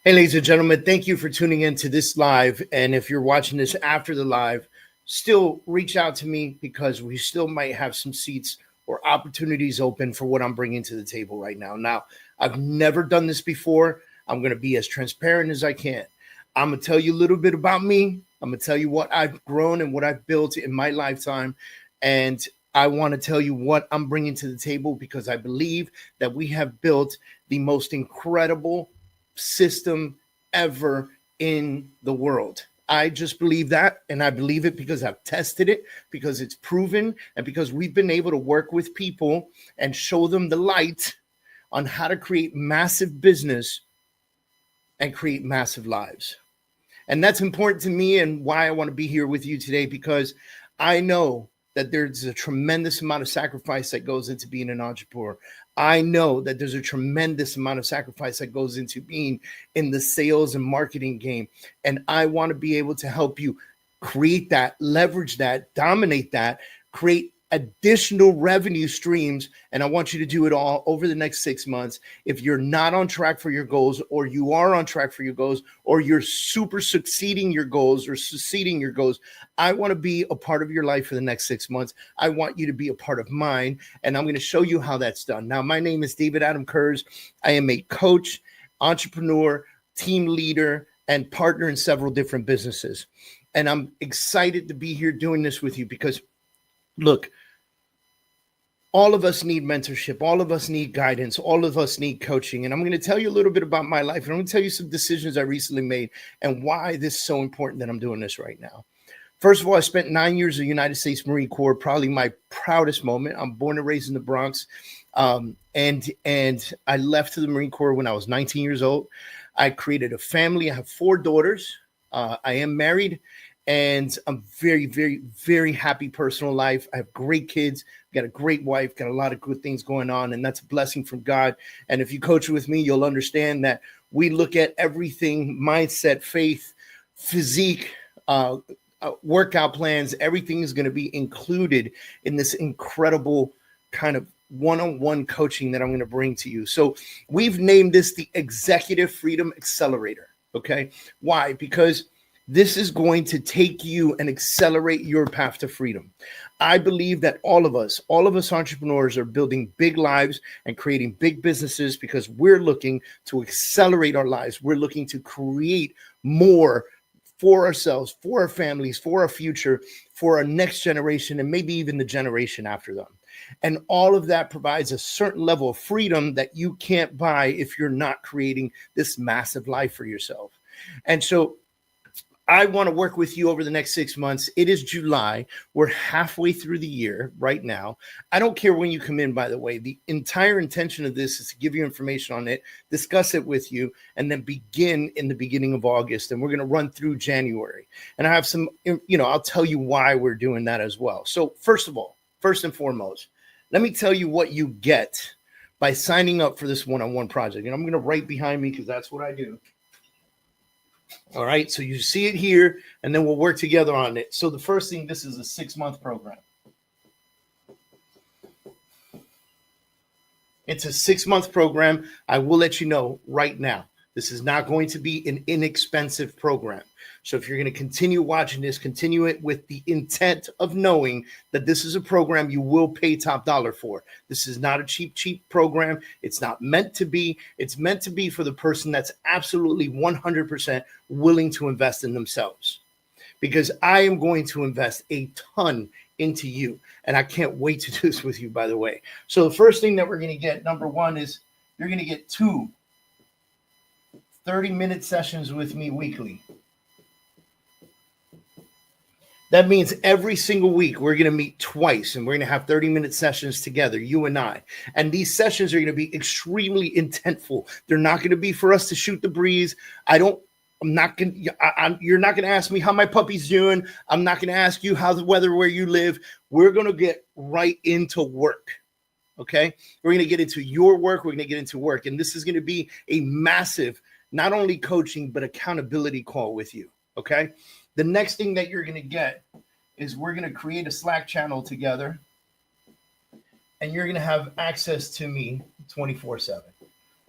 Hey, ladies and gentlemen, thank you for tuning in to this live. And if you're watching this after the live, still reach out to me because we still might have some seats or opportunities open for what I'm bringing to the table right now. Now, I've never done this before. I'm going to be as transparent as I can. I'm going to tell you a little bit about me. I'm going to tell you what I've grown and what I've built in my lifetime. And I want to tell you what I'm bringing to the table because I believe that we have built the most incredible system ever in the world. I just believe that, and I believe it because I've tested it, because it's proven, and because we've been able to work with people and show them the light on how to create massive business and create massive lives. And that's important to me and why I want to be here with you today, because I know that there's a tremendous amount of sacrifice that goes into being an entrepreneur. I know that there's a tremendous amount of sacrifice that goes into being in the sales and marketing game. And I want to be able to help you create that, leverage that, dominate that, create additional revenue streams. And I want you to do it all over the next 6 months. If you're not on track for your goals, or you are on track for your goals, or you're super succeeding your goals or succeeding your goals, I want to be a part of your life for the next 6 months. I want you to be a part of mine. And I'm going to show you how that's done. Now, my name is David Adam Kurz. I am a coach, entrepreneur, team leader, and partner in several different businesses. And I'm excited to be here doing this with you because, look, all of us need mentorship. All of us need guidance. All of us need coaching. And I'm going to tell you a little bit about my life. And I'm going to tell you some decisions I recently made and why this is so important that I'm doing this right now. First of all, I spent 9 years in the United States Marine Corps, probably my proudest moment. I'm born and raised in the Bronx. And I left to the Marine Corps when I was 19 years old. I created a family. I have 4 daughters. I am married. And I'm very, very, very happy personal life. I have great kids, got a great wife, got a lot of good things going on. And that's a blessing from God. And if you coach with me, you'll understand that we look at everything, mindset, faith, physique, workout plans, everything is going to be included in this incredible kind of one-on-one coaching that I'm going to bring to you. So we've named this the Executive Freedom Accelerator. Okay. Why? Because this is going to take you and accelerate your path to freedom. I believe that all of us entrepreneurs are building big lives and creating big businesses because we're looking to accelerate our lives. We're looking to create more for ourselves, for our families, for our future, for our next generation, and maybe even the generation after them. And all of that provides a certain level of freedom that you can't buy if you're not creating this massive life for yourself. And so I want to work with you over the next 6 months. It is July. We're halfway through the year right now. I don't care when you come in, by the way. The entire intention of this is to give you information on it, discuss it with you, and then begin in the beginning of August. And we're going to run through January. And I have some, I'll tell you why we're doing that as well. So first of all, first and foremost, let me tell you what you get by signing up for this one-on-one project. And I'm going to write behind me because that's what I do. All right, so you see it here, and then we'll work together on it. So the first thing, this is a 6-month program. It's a 6-month program. I will let you know right now. This is not going to be an inexpensive program. So if you're going to continue watching this, continue it with the intent of knowing that this is a program you will pay top dollar for. This is not a cheap program. It's not meant to be. It's meant to be for the person that's absolutely 100% willing to invest in themselves. Because I am going to invest a ton into you. And I can't wait to do this with you, by the way. So the first thing that we're going to get, number one, is you're going to get 2 30-minute sessions with me weekly. That means every single week we're going to meet twice and we're going to have 30-minute sessions together, you and I. And these sessions are going to be extremely intentful. They're not going to be for us to shoot the breeze. You're not going to ask me how my puppy's doing. I'm not going to ask you how the weather where you live. We're going to get right into work. Okay? We're going to get into your work. We're going to get into work. And this is going to be a massive, not only coaching, but accountability call with you. Okay? The next thing that you're going to get is we're going to create a Slack channel together, and you're going to have access to me 24/7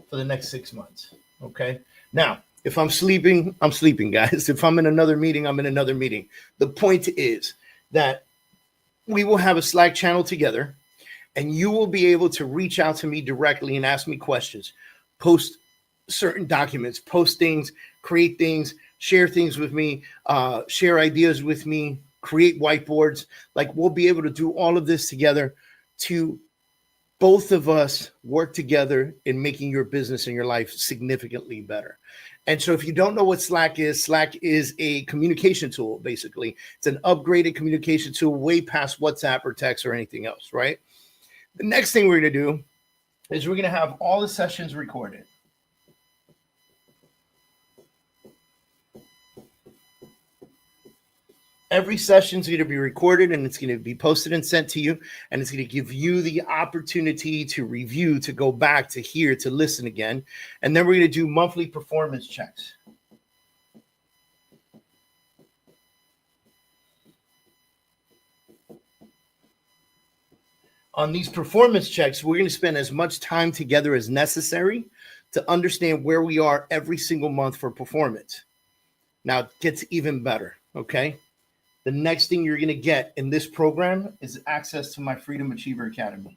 for the next 6 months. Okay. Now, If I'm sleeping, I'm sleeping, guys. If I'm in another meeting, I'm in another meeting. The point is that we will have a Slack channel together, and you will be able to reach out to me directly and ask me questions, post certain documents, post things, create things, share things with me, share ideas with me, create whiteboards. Like, we'll be able to do all of this together to both of us work together in making your business and your life significantly better. And so if you don't know what Slack is a communication tool, basically. It's an upgraded communication tool way past WhatsApp or text or anything else, right? The next thing we're going to do is we're going to have all the sessions recorded. Every session is going to be recorded, and it's going to be posted and sent to you, and it's going to give you the opportunity to review, to go back, to hear, to listen again. And then we're going to do monthly performance checks. On these performance checks, we're going to spend as much time together as necessary to understand where we are every single month for performance. Now, it gets even better, okay? The next thing you're going to get in this program is access to my Freedom Achiever Academy.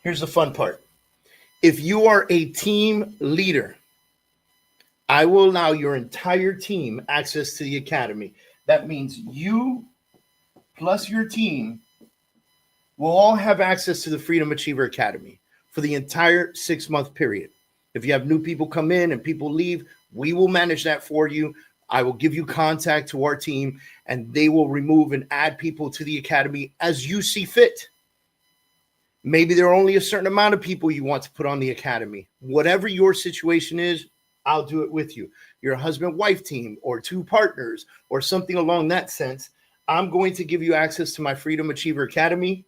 Here's the fun part. If you are a team leader, I will allow your entire team access to the academy. That means you plus your team will all have access to the Freedom Achiever Academy for the entire 6-month period. If you have new people come in and people leave, we will manage that for you. I will give you contact to our team, and they will remove and add people to the academy as you see fit. Maybe there are only a certain amount of people you want to put on the academy. Whatever your situation is, I'll do it with you. Your husband-wife team or 2 partners or something along that sense, I'm going to give you access to my Freedom Achiever Academy.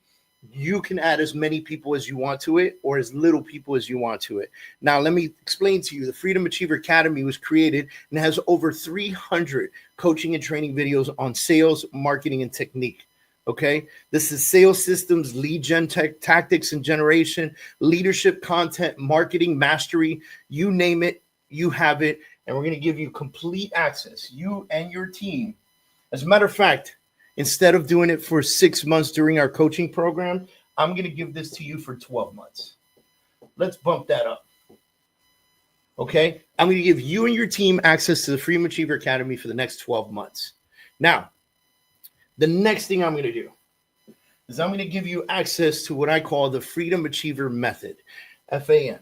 You can add as many people as you want to it or as little people as you want to it. Now, let me explain to you. The Freedom Achiever Academy was created and has over 300 coaching and training videos on sales, marketing, and technique. Okay, this is sales systems, lead gen tactics and generation, leadership content, marketing, mastery, you name it, you have it. And we're going to give you complete access, you and your team. As a matter of fact, instead of doing it for 6 months during our coaching program, I'm going to give this to you for 12 months. Let's bump that up. Okay, I'm going to give you and your team access to the Freedom Achiever Academy for the next 12 months. Now, the next thing I'm going to do is I'm going to give you access to what I call the Freedom Achiever Method, FAM,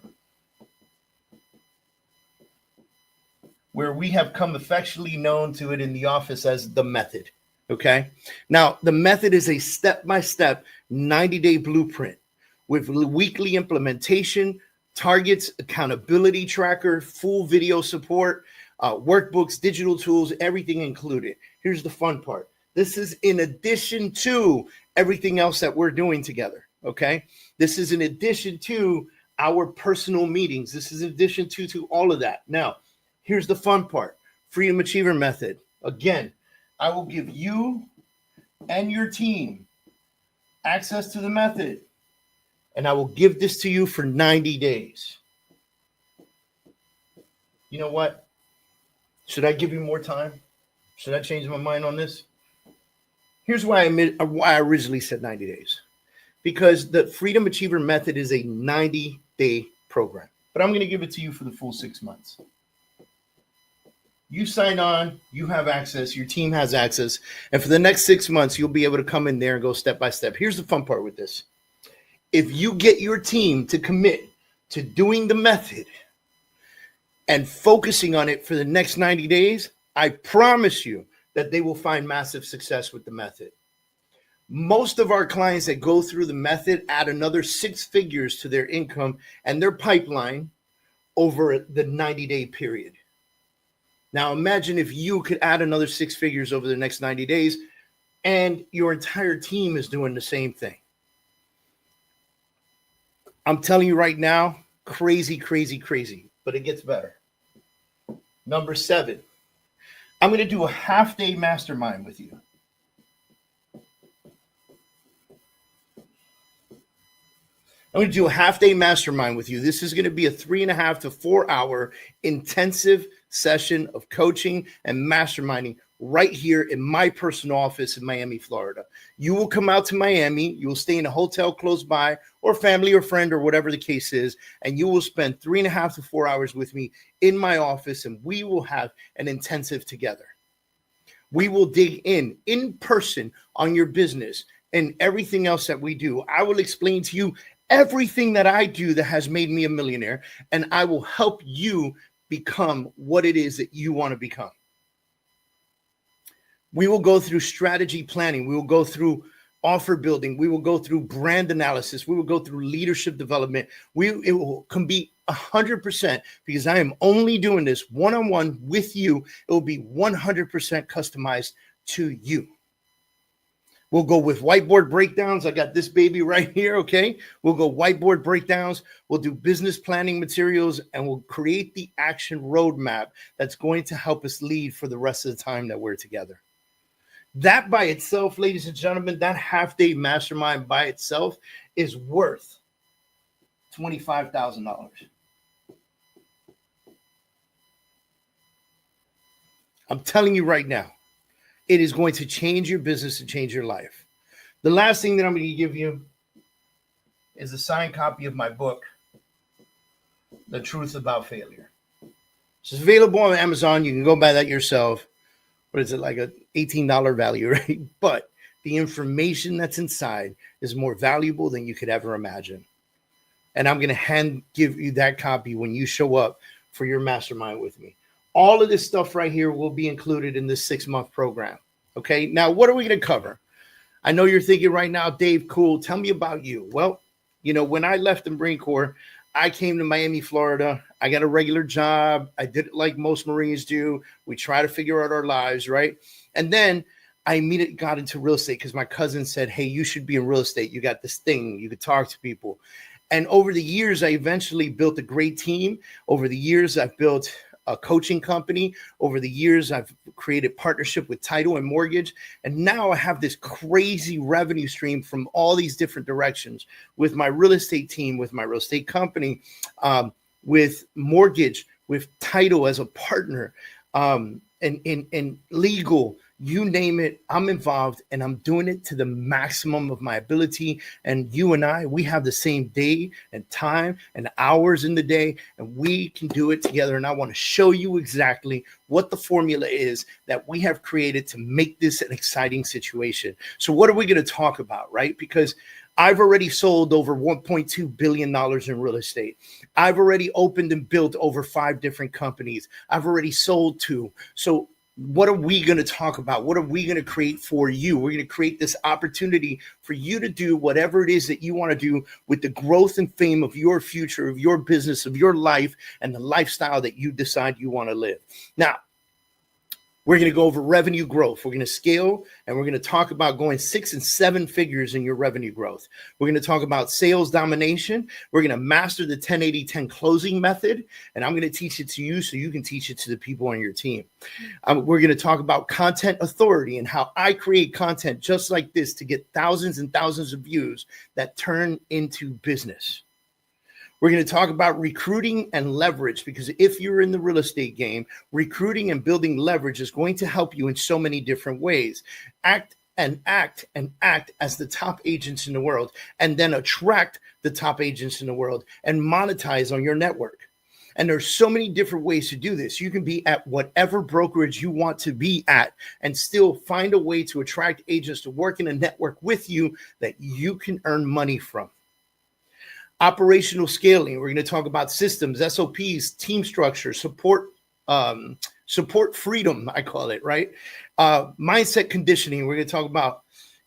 where we have come affectionately known to it in the office as the method. Okay. Now, the method is a step-by-step 90-day blueprint with weekly implementation, targets, accountability tracker, full video support, workbooks, digital tools, everything included. Here's the fun part. This is in addition to everything else that we're doing together. Okay. This is in addition to our personal meetings. This is in addition to all of that. Now, here's the fun part. Freedom Achiever Method. Again, I will give you and your team access to the method, and I will give this to you for 90 days. You know what? Should I give you more time? Should I change my mind on this? Here's why I originally said 90 days. Because the Freedom Achiever Method is a 90-day program, but I'm going to give it to you for the full 6 months. You sign on, you have access, your team has access, and for the next 6 months, you'll be able to come in there and go step by step. Here's the fun part with this. If you get your team to commit to doing the method and focusing on it for the next 90 days, I promise you that they will find massive success with the method. Most of our clients that go through the method add another 6 figures to their income and their pipeline over the 90-day period. Now, imagine if you could add another 6 figures over the next 90 days and your entire team is doing the same thing. I'm telling you right now, crazy, crazy, crazy, but it gets better. Number 7, I'm going to do a half-day mastermind with you. I'm going to do a half-day mastermind with you. This is going to be a 3.5 to 4 hour intensive session of coaching and masterminding right here in my personal office in Miami, Florida. You will come out to Miami. You will stay in a hotel close by, or family or friend, or whatever the case is, and you will spend 3.5 to 4 hours with me in my office, and we will have an intensive together. We will dig in person on your business and everything else that we do. I will explain to you everything that I do that has made me a millionaire, and I will help you become what it is that you want to become. We will go through strategy planning. We will go through offer building. We will go through brand analysis. We will go through leadership development. It can be 100% because I am only doing this one-on-one with you. It will be 100% customized to you. We'll go with whiteboard breakdowns. I got this baby right here, okay? We'll go whiteboard breakdowns. We'll do business planning materials, and we'll create the action roadmap that's going to help us lead for the rest of the time that we're together. That by itself, ladies and gentlemen, that half-day mastermind by itself is worth $25,000. I'm telling you right now. It is going to change your business and change your life. The last thing that I'm going to give you is a signed copy of my book, The Truth About Failure. It's available on Amazon. You can go buy that yourself. What is it, like a $18 value, right? But the information that's inside is more valuable than you could ever imagine. And I'm going to give you that copy when you show up for your mastermind with me. All of this stuff right here will be included in this 6-month program. Okay. Now, what are we going to cover? I know you're thinking right now, Dave, cool. Tell me about you. Well, when I left the Marine Corps, I came to Miami, Florida. I got a regular job. I did it like most Marines do. We try to figure out our lives, right? And then I immediately got into real estate because my cousin said, hey, you should be in real estate. You got this thing. You could talk to people. And over the years, I eventually built a great team. Over the years, I've built a coaching company. Over the years, I've created partnership with title and mortgage. And now I have this crazy revenue stream from all these different directions with my real estate team, with my real estate company, with mortgage, with title as a partner, and legal. You name it, I'm involved, and I'm doing it to the maximum of my ability. And you and I, we have the same day and time and hours in the day, and we can do it together. And I want to show you exactly what the formula is that we have created to make this an exciting situation. So what are we going to talk about, right? Because I've already sold over $1.2 billion in real estate. I've already opened and built over 5 different companies. I've already sold 2. So what are we going to talk about? What are we going to create for you? We're going to create this opportunity for you to do whatever it is that you want to do with the growth and fame of your future, of your business, of your life, and the lifestyle that you decide you want to live. Now, we're going to go over revenue growth. We're going to scale, and we're going to talk about going 6 and 7 figures in your revenue growth. We're going to talk about sales domination. We're going to master the 10-80-10 closing method, and I'm going to teach it to you so you can teach it to the people on your team. We're going to talk about content authority and how I create content just like this to get thousands and thousands of views that turn into business. We're going to talk about recruiting and leverage, because if you're in the real estate game, recruiting and building leverage is going to help you in so many different ways. Act as the top agents in the world, and then attract the top agents in the world and monetize on your network. And there's so many different ways to do this. You can be at whatever brokerage you want to be at and still find a way to attract agents to work in a network with you that you can earn money from. Operational scaling. We're going to talk about systems, SOPs, team structure, support freedom, I call it, right? Mindset conditioning. We're going to talk about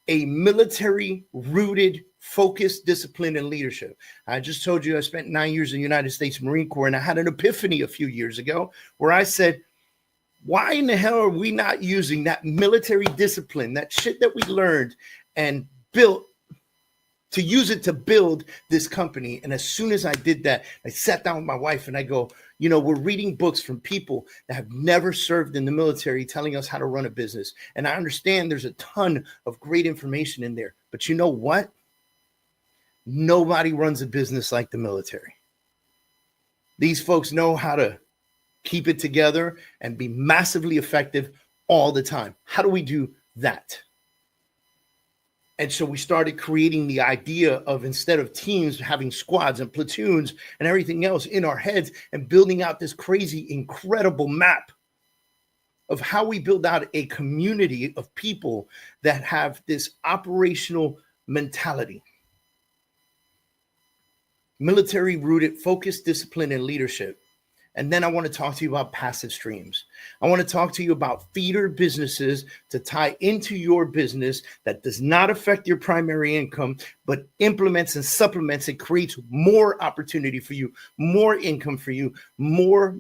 a military rooted, focused discipline and leadership. I just told you I spent 9 years in the United States Marine Corps, and I had an epiphany a few years ago where I said, why in the hell are we not using that military discipline, that shit that we learned and built, to use it to build this company? And as soon as I did that, I sat down with my wife and I go, we're reading books from people that have never served in the military telling us how to run a business. And I understand there's a ton of great information in there, but you know what? Nobody runs a business like the military. These folks know how to keep it together and be massively effective all the time. How do we do that? And so we started creating the idea of, instead of teams, having squads and platoons and everything else in our heads, and building out this crazy, incredible map of how we build out a community of people that have this operational mentality. Military rooted, focus, discipline, and leadership. And then I want to talk to you about passive streams. I want to talk to you about feeder businesses to tie into your business that does not affect your primary income, but implements and supplements and creates more opportunity for you, more income for you, more.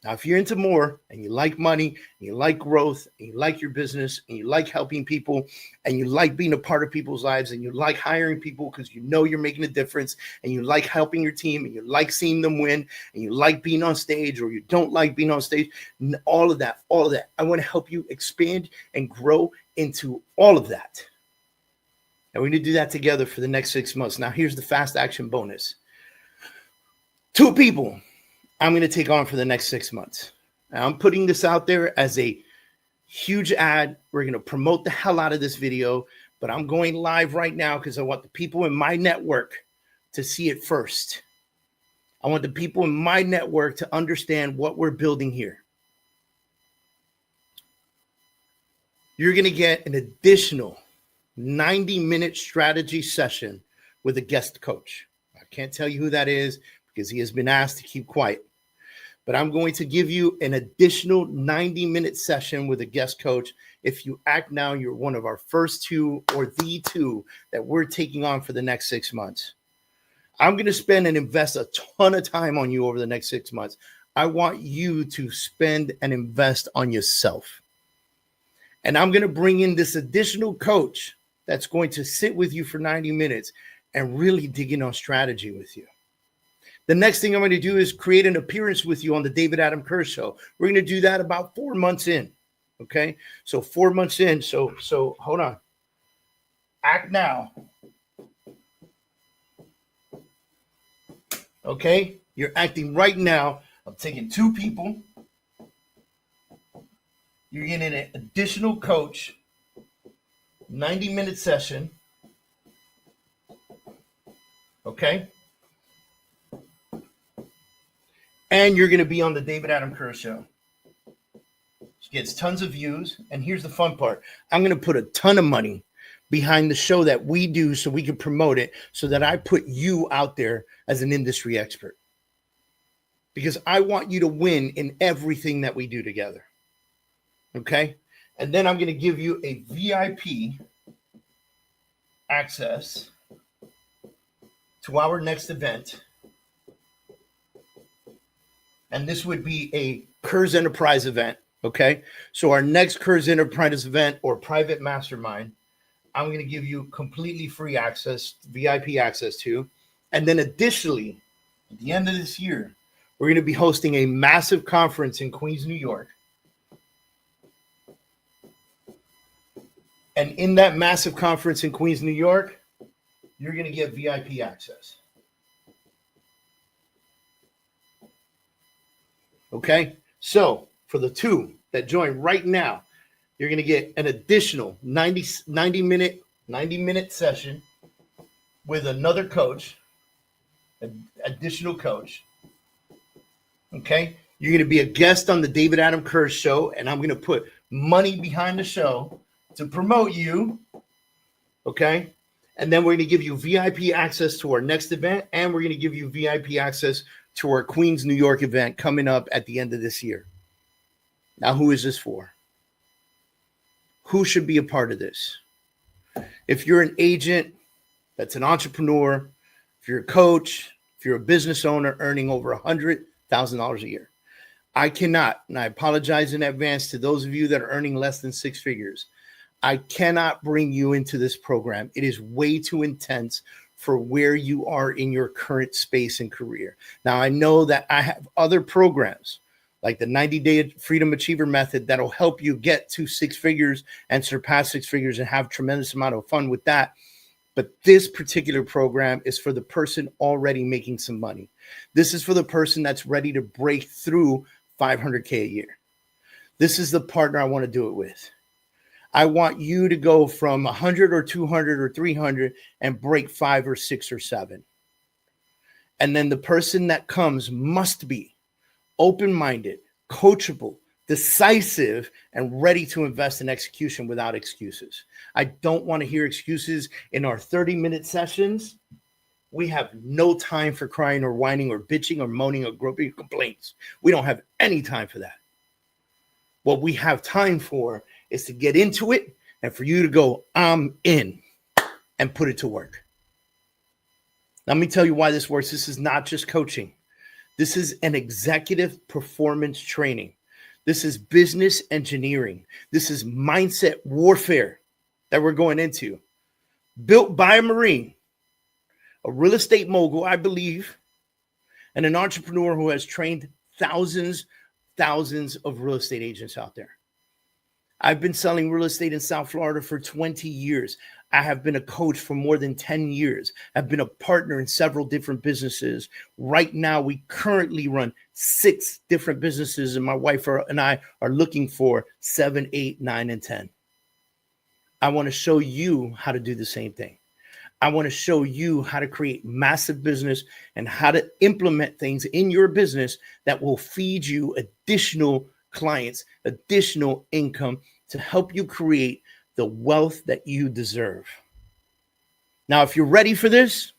Now, if you're into more and you like money, and you like growth, and you like your business, and you like helping people, and you like being a part of people's lives, and you like hiring people because you know you're making a difference, and you like helping your team, and you like seeing them win, and you like being on stage, or you don't like being on stage, all of that, I want to help you expand and grow into all of that. And we're going to do that together for the next 6 months. Now, here's the fast action bonus. 2 people I'm going to take on for the next 6 months. Now, I'm putting this out there as a huge ad. We're going to promote the hell out of this video, but I'm going live right now because I want the people in my network to see it first. I want the people in my network to understand what we're building here. You're going to get an additional 90-minute strategy session with a guest coach. I can't tell you who that is because he has been asked to keep quiet. But I'm going to give you an additional 90-minute session with a guest coach. If you act now, you're one of our first 2 or the 2 that we're taking on for the next 6 months. I'm going to spend and invest a ton of time on you over the next 6 months. I want you to spend and invest on yourself. And I'm going to bring in this additional coach that's going to sit with you for 90 minutes and really dig in on strategy with you. The next thing I'm going to do is create an appearance with you on the David Adam Kerr Show. We're going to do that about 4 months in. Okay. So 4 months in. So hold on. Act now. Okay. You're acting right now. I'm taking 2 people. You're getting an additional coach, 90-minute session. Okay. And you're going to be on the David Adam Kerr Show. She gets tons of views. And here's the fun part. I'm going to put a ton of money behind the show that we do so we can promote it, so that I put you out there as an industry expert. Because I want you to win in everything that we do together. Okay? And then I'm going to give you a VIP access to our next event. And this would be a Kerr's Enterprise event, okay? So our next Kerr's Enterprise event or private mastermind, I'm going to give you completely free access, VIP access to. And then additionally, at the end of this year, we're going to be hosting a massive conference in Queens, New York. And in that massive conference in Queens, New York, you're going to get VIP access. Okay, so for the 2 that join right now, you're going to get an additional 90-minute session with another coach, an additional coach. Okay, you're going to be a guest on the David Adam Kerr Show, and I'm going to put money behind the show to promote you. Okay, and then we're going to give you VIP access to our next event, and we're going to give you VIP access to our Queens, New York event coming up at the end of this year. Now, who is this for? Who should be a part of this? If you're an agent that's an entrepreneur, if you're a coach, if you're a business owner earning over $100,000 a year, I cannot, and I apologize in advance to those of you that are earning less than 6 figures, I cannot bring you into this program. It is way too intense for where you are in your current space and career. Now, I know that I have other programs like the 90-day Freedom Achiever method that'll help you get to 6 figures and surpass 6 figures and have tremendous amount of fun with that. But this particular program is for the person already making some money. This is for the person that's ready to break through 500K a year. This is the partner I want to do it with. I want you to go from 100 or 200 or 300 and break 5 or 6 or 7. And then the person that comes must be open-minded, coachable, decisive, and ready to invest in execution without excuses. I don't want to hear excuses in our 30-minute sessions. We have no time for crying or whining or bitching or moaning or groping complaints. We don't have any time for that. What we have time for is to get into it and for you to go, I'm in, and put it to work. Let me tell you why this works. This is not just coaching. This is an executive performance training. This is business engineering. This is mindset warfare that we're going into. Built by a Marine, a real estate mogul, I believe, and an entrepreneur who has trained thousands of real estate agents out there. I've been selling real estate in South Florida for 20 years. I have been a coach for more than 10 years. I've been a partner in several different businesses. Right now, we currently run 6 different businesses, and my wife and I are looking for 7, 8, 9, and 10. I want to show you how to do the same thing. I want to show you how to create massive business and how to implement things in your business that will feed you additional clients, additional income to help you create the wealth that you deserve. Now, if you're ready for this,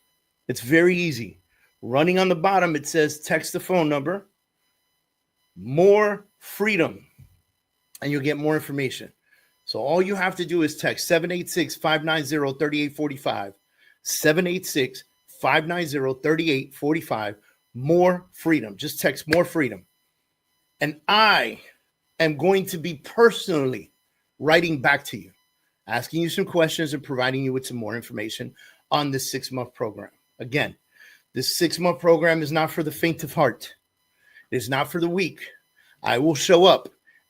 it's very easy. Running on the bottom, it says text the phone number, more freedom, and you'll get more information. So all you have to do is text 786-590-3845, 786-590-3845, more freedom. Just text more freedom. And I am going to be personally writing back to you, asking you some questions and providing you with some more information on this 6-month program. Again, this 6-month program is not for the faint of heart. It is not for the weak. I will show up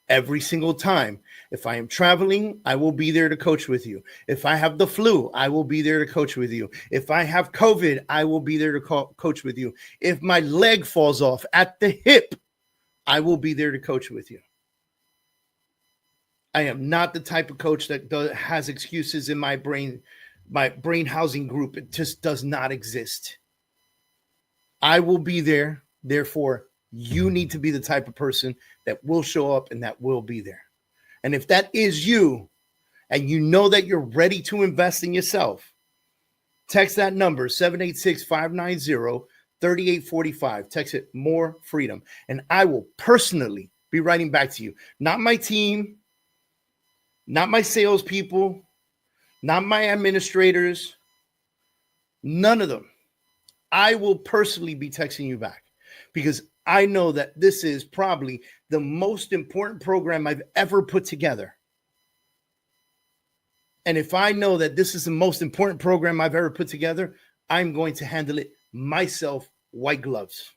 every single time. If I am traveling, I will be there to coach with you. If I have the flu, I will be there to coach with you. If I have COVID, I will be there to coach with you. If my leg falls off at the hip, I will be there to coach with you. I am not the type of coach that has excuses in my brain housing group. It just does not exist. I will be there. Therefore, you need to be the type of person that will show up and that will be there. And if that is you, and you know that you're ready to invest in yourself, text that number, 786-590-3845. Text it, more freedom. And I will personally be writing back to you. Not my team, not my salespeople, not my administrators, none of them. I will personally be texting you back because I know that this is probably the most important program I've ever put together. And if I know that this is the most important program I've ever put together, I'm going to handle it myself, white gloves.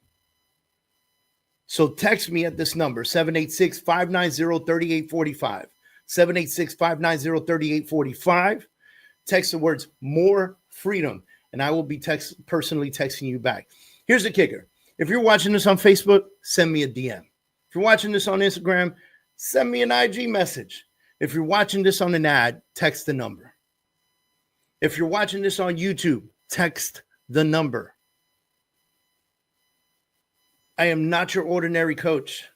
So text me at this number, 786-590-3845, 786-590-3845. Text the words more freedom, and I will be personally texting you back. Here's the kicker. If you're watching this on Facebook, send me a DM. If you're watching this on Instagram, send me an IG message. If you're watching this on an ad, text the number. If you're watching this on YouTube, text the number. I am not your ordinary coach.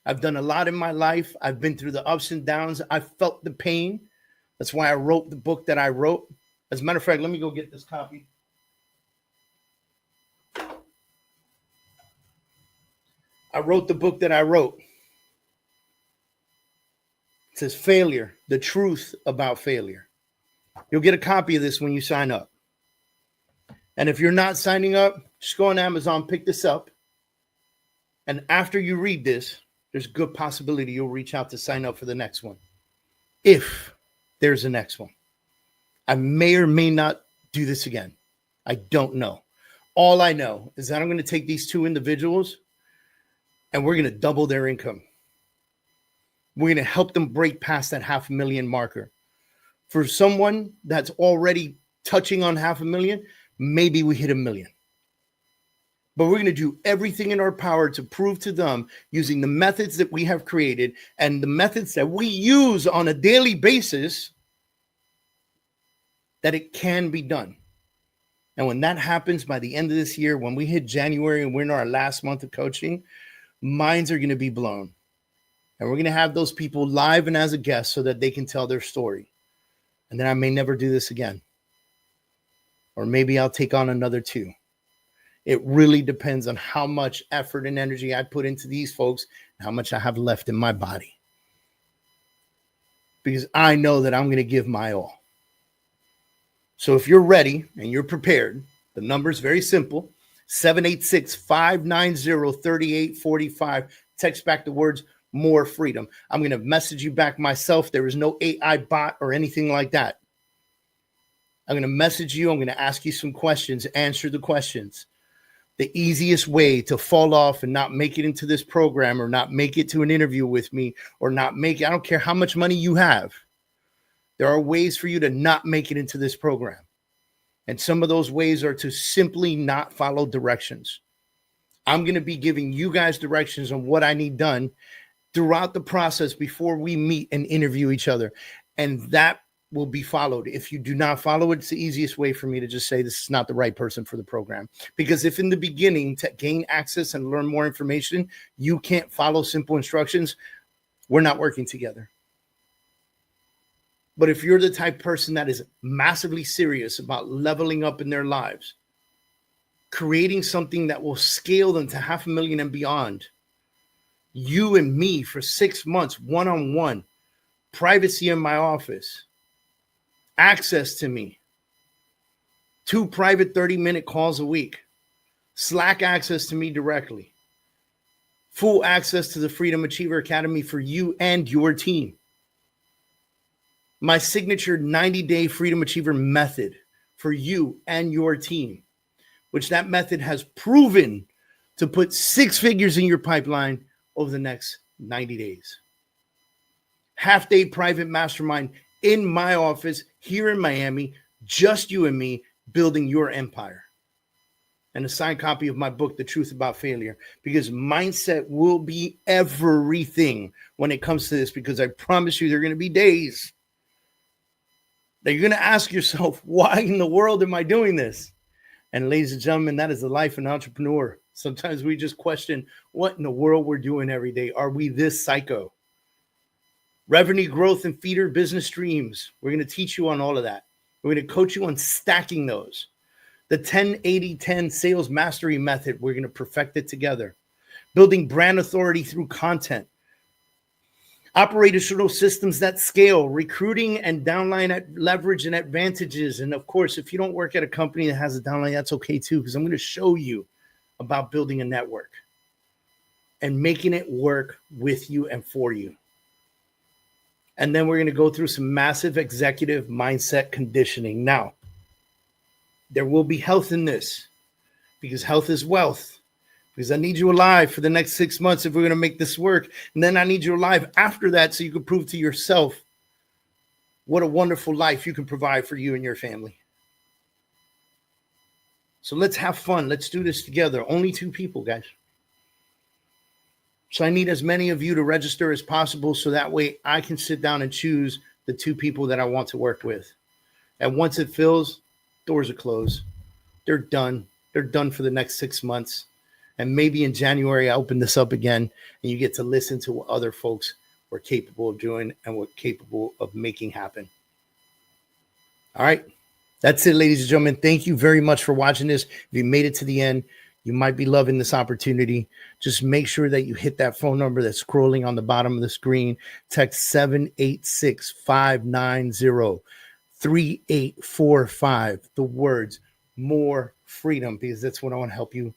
I've done a lot in my life. I've been through the ups and downs. I felt the pain. That's why I wrote the book that I wrote. As a matter of fact, let me go get this copy. I wrote the book that I wrote. It says Failure, the Truth About Failure. You'll get a copy of this when you sign up. And if you're not signing up, just go on Amazon, pick this up. And after you read this, there's a good possibility you'll reach out to sign up for the next one. If there's a next one. I may or may not do this again. I don't know. All I know is that I'm going to take these 2 individuals and we're going to double their income. We're going to help them break past that $500,000 marker. For someone that's already touching on 500,000, maybe we hit 1 million. But we're going to do everything in our power to prove to them, using the methods that we have created and the methods that we use on a daily basis, that it can be done. And when that happens by the end of this year, when we hit January and we're in our last month of coaching, minds are going to be blown. And we're going to have those people live and as a guest so that they can tell their story. And then I may never do this again. Or maybe I'll take on another 2. It really depends on how much effort and energy I put into these folks and how much I have left in my body. Because I know that I'm going to give my all. So if you're ready and you're prepared, the number is very simple. 786-590-3845. Text back the words "more freedom." I'm going to message you back myself. There is no AI bot or anything like that. I'm going to message you. I'm going to ask you some questions. Answer the questions. The easiest way to fall off and not make it into this program, or not make it to an interview with me, or not make it, I don't care how much money you have. There are ways for you to not make it into this program. And some of those ways are to simply not follow directions. I'm going to be giving you guys directions on what I need done throughout the process before we meet and interview each other. And that will be followed. If you do not follow it, it's the easiest way for me to just say this is not the right person for the program. Because if in the beginning, to gain access and learn more information, you can't follow simple instructions, we're not working together. But if you're the type of person that is massively serious about leveling up in their lives, creating something that will scale them to 500,000 and beyond, you and me for 6 months, one-on-one, privacy in my office, access to me, 2 private 30-minute calls a week, Slack access to me directly, full access to the Freedom Achiever Academy for you and your team, my signature 90-day Freedom Achiever method for you and your team, which that method has proven to put 6 figures in your pipeline over the next 90 days. Half-day private mastermind in my office here in Miami, just you and me, building your empire. And a signed copy of my book, The Truth About Failure, because mindset will be everything when it comes to this, because I promise you there are going to be days that you're going to ask yourself, why in the world am I doing this? And ladies and gentlemen, that is the life of an entrepreneur. Sometimes we just question what in the world we're doing every day. Are we this psycho? Revenue growth and feeder business streams. We're going to teach you on all of that. We're going to coach you on stacking those. The 10-80-10 sales mastery method, we're going to perfect it together. Building brand authority through content. Operational systems that scale, recruiting and downline leverage and advantages. And of course, if you don't work at a company that has a downline, that's okay too, because I'm going to show you about building a network and making it work with you and for you. And then we're going to go through some massive executive mindset conditioning. Now, there will be health in this, because health is wealth. Because I need you alive for the next 6 months if we're going to make this work. And then I need you alive after that so you can prove to yourself what a wonderful life you can provide for you and your family. So let's have fun. Let's do this together. Only 2 people, guys. So I need as many of you to register as possible so that way I can sit down and choose the 2 people that I want to work with. And once it fills, doors are closed. They're done. They're done for the next 6 months. And maybe in January, I open this up again and you get to listen to what other folks were capable of doing and were capable of making happen. All right. That's it, ladies and gentlemen. Thank you very much for watching this. If you made it to the end, you might be loving this opportunity. Just make sure that you hit that phone number that's scrolling on the bottom of the screen. Text 786-590-3845. The words "more freedom," because that's what I want to help you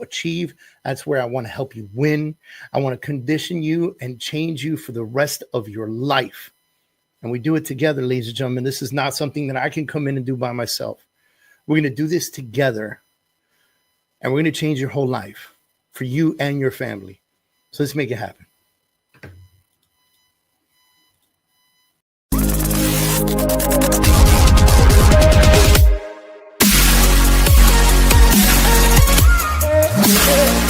achieve. That's where I want to help you win. I want to condition you and change you for the rest of your life. And we do it together, ladies and gentlemen. This is not something that I can come in and do by myself. We're going to do this together. And we're going to change your whole life for you and your family. So let's make it happen. Yeah.